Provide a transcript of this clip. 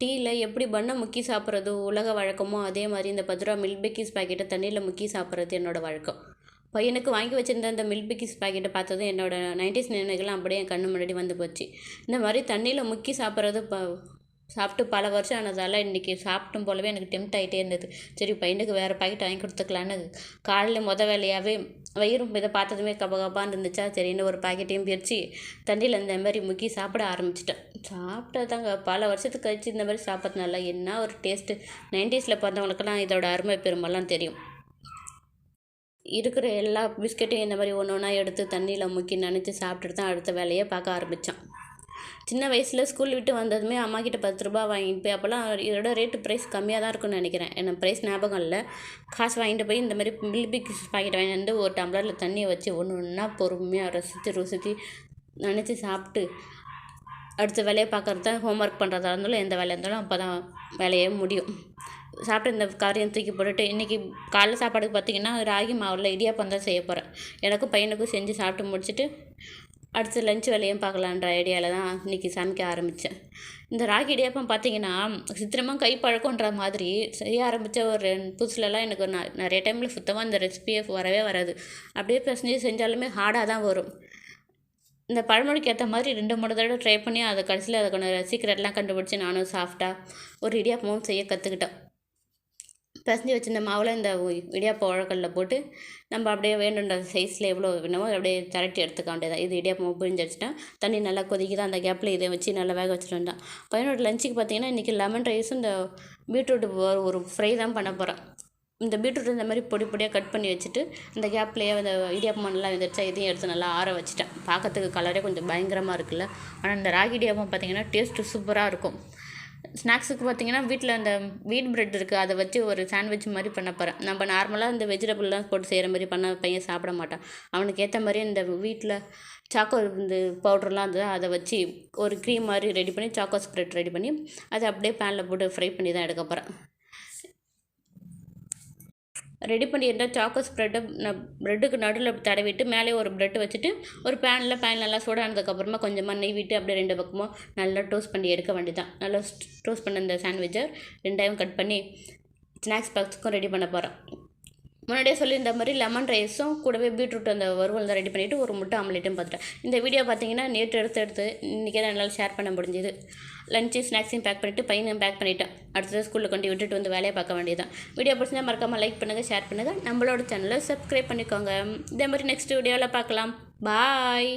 டீயில் எப்படி பண்ணை முக்கி சாப்பிட்றது உலக வழக்கமோ அதே மாதிரி இந்த 10 ரூபா மில்க் பிக்கிஸ் பாக்கெட்டை தண்ணியில் முக்கி சாப்பிட்றது என்னோடய வழக்கம். பையனுக்கு வாங்கி வச்சுருந்த அந்த மில்க் பிக்கிஸ் பாக்கெட்டை பார்த்ததும் என்னோடய 90s நினைவுகள்லாம் அப்படியே என் கண்ணு முன்னாடி வந்து போச்சு. இந்த மாதிரி தண்ணியில் முக்கி சாப்பிட்றது சாப்பிட்டு பல வருஷம் ஆனதால் இன்றைக்கி சாப்பிட்டும் போலவே எனக்கு டெம்ட் ஆகிட்டே இருந்தது. சரி பையனுக்கு வேறு பாக்கெட் வாங்கி கொடுத்துக்கலான்னு காலையில் வேலையாகவே வயிறும் இதை பார்த்ததுமே கபகபான்னு இருந்துச்சா, சரின்னு ஒரு பாக்கெட்டையும் பிரித்து தண்ணியில் இந்த மாதிரி முக்கி சாப்பிட ஆரம்பிச்சிட்டேன். சாப்பிட்டதாங்க பல வருஷத்துக்கு கழிச்சு இந்த மாதிரி சாப்பிட்றதுனால என்ன ஒரு டேஸ்ட்டு. 90ஸில் பிறந்தவங்களுக்கெல்லாம் இதோட அருமை பெருமெல்லாம் தெரியும். இருக்கிற எல்லா பிஸ்கெட்டையும் இந்த மாதிரி ஒன்று ஒன்றா எடுத்து தண்ணியில் முக்கி நினச்சி சாப்பிட்டுட்டு தான் அடுத்த வேலையை பார்க்க ஆரம்பித்தான். சின்ன வயசில் ஸ்கூல் விட்டு வந்ததுமே அம்மாக்கிட்ட 10 ரூபா வாங்கிட்டு போய், அப்போல்லாம் இதோட ரேட்டு ப்ரைஸ் கம்மியாக தான் இருக்குன்னு நினைக்கிறேன், எனக்கு ப்ரைஸ் ஞாபகம் இல்லை. காசு வாங்கிட்டு போய் இந்த மாதிரி மில்க் பிக்கிஸ் பாக்கெட் வாங்கிட்டு வந்து ஒரு டம்ளரில் தண்ணியை வச்சு ஒன்று ஒன்றா பொறுமையாக ருசித்து நினச்சி சாப்பிட்டு அடுத்த வேலையை பார்க்குறது தான். ஹோம்ஒர்க் பண்ணுறதா இருந்தாலும் எந்த வேலையாக இருந்தாலும் அப்போ தான் வேலையே முடியும். சாப்பிட்டு இந்த காரியம் தூக்கி போட்டுட்டு இன்றைக்கி காலைல சாப்பாடுக்கு பார்த்திங்கன்னா ராகி மாவில் இடியாப்பம் தான் செய்ய போகிறேன். எனக்கும் பையனுக்கும் செஞ்சு சாப்பிட்டு முடிச்சுட்டு அடுத்து லஞ்ச் வேலையும் பார்க்கலான்ற ஐடியாவில் தான் இன்றைக்கி சமைக்க ஆரம்பித்தேன். இந்த ராகி இடியாப்பம் பார்த்திங்கன்னா சித்திரமாக கைப்பழக்கன்ற மாதிரி செய்ய ஆரம்பித்த ஒரு புதுசுலலாம் எனக்கு நிறைய டைமில் சுத்தமாக இந்த ரெசிபியே வரவே வராது. அப்படியே பிசைஞ்சு செஞ்சாலுமே ஹார்டாக தான் வரும். இந்த பழமொழிக்கு ஏற்ற மாதிரி 2-3 தடவை ட்ரை பண்ணி அதை கடைசியில் அதுக்கான சீக்ரெட்லாம் கண்டுபிடிச்சி நானும் சாஃப்டாக ஒரு இடியாப்பமும் செய்ய கற்றுக்கிட்டேன். பிசைஞ்சு வச்சுருந்த மாவில் இந்த இடியாப்பம் உழக்கல்லில் போட்டு நம்ம அப்படியே வேணுன்ற சைஸில் எவ்வளோ வேணுமோ அப்படியே திரட்டி எடுத்துக்க வேண்டியதான். இது இடியாப்பம் பிழிஞ்சு வச்சுட்டேன். தண்ணி நல்லா கொதிக்குது, அந்த கேப்பில் இதை வச்சு நல்லா வேக வச்சுட்டு வந்தேன். பையனோட லஞ்சுக்கு பார்த்திங்கன்னா இன்றைக்கி லெமன் ரைஸும் இந்த பீட்ரூட் ஒரு ஃப்ரை தான் பண்ண போகிறேன். இந்த பீட்ரூட் இந்த மாதிரி பொடி பொடியாக கட் பண்ணி வச்சுட்டு இந்த கேப்லேயே அந்த இடியாப்பம் நல்லா வந்துடுச்சா இதையும் எடுத்து நல்லா ஆற வச்சுட்டேன். பார்க்கறதுக்கு கலரே கொஞ்சம் பயங்கரமாக இருக்குல்ல. ஆனால் இந்த ராகி இடியாப்பம் பார்த்திங்கன்னா டேஸ்ட்டு சூப்பராக இருக்கும். ஸ்நாக்ஸுக்கு பார்த்திங்கன்னா வீட்டில் அந்த வீட் பிரெட் இருக்குது, அதை வச்சு ஒரு சாண்ட்விச் மாதிரி பண்ண போகிறேன். நம்ம நார்மலாக இந்த வெஜிடபிள்லாம் போட்டு செய்கிற மாதிரி பண்ண பையன் சாப்பிட மாட்டான். அவனுக்கு ஏற்ற மாதிரி இந்த வீட்டில் சாக்கோ இந்த பவுடர்லாம் இருந்தது, அதை வச்சு ஒரு க்ரீம் மாதிரி ரெடி பண்ணி சாக்கோ ஸ்ப்ரெட் ரெடி பண்ணி அதை அப்படியே பேனில் போட்டு ஃப்ரை பண்ணி தான் எடுக்க போகிறேன். ரெடி பண்ணியிருந்தால் சாக்கோ ஸ்ப்ரெட்டை ப்ரெட்டுக்கு நடுவில் தடவிட்டு மேலே ஒரு ப்ரெட்டு வச்சுட்டு ஒரு பேன் நல்லா சூடானதுக்கப்புறமா கொஞ்சமாக நெய் விட்டு அப்படியே 2 பக்கமும் நல்லா டோஸ்ட் பண்ணி எடுக்க வேண்டியதான். நல்லா டோஸ்ட் பண்ண இந்த சாண்ட்விச்சை 2டையும் கட் பண்ணி ஸ்நாக்ஸ் பாக்ஸுக்கும் ரெடி பண்ண போகிறேன். முன்னாடியே சொல்லியிருந்த மாதிரி லெமன் ரைஸும் கூடவே பீட்ரூட் அந்த வறுவல் தான் ரெடி பண்ணிவிட்டு ஒரு முட்டை ஆம்லேட்டும் பார்த்துட்டேன். இந்த வீடியோ பார்த்திங்கன்னா நேற்று எடுத்து இன்றைக்கி தான் என்னால் ஷேர் பண்ண முடிஞ்சுது. லஞ்சு ஸ்நாக்ஸையும் பேக் பண்ணிவிட்டு பையனையும் பேக் பண்ணிவிட்டேன். அடுத்தது ஸ்கூலில் கொண்டு விட்டுட்டு வந்து வேலையை பார்க்க வேண்டியதான். வீடியோ பிடிச்சிருந்தா மறக்காமல் லைக் பண்ணுங்கள், ஷேர் பண்ணுங்கள், நம்மளோட சேனலை சப்ஸ்கிரைப் பண்ணிக்கோங்க. இதே மாதிரி நெக்ஸ்ட் வீடியோவில் பார்க்கலாம். பாய்.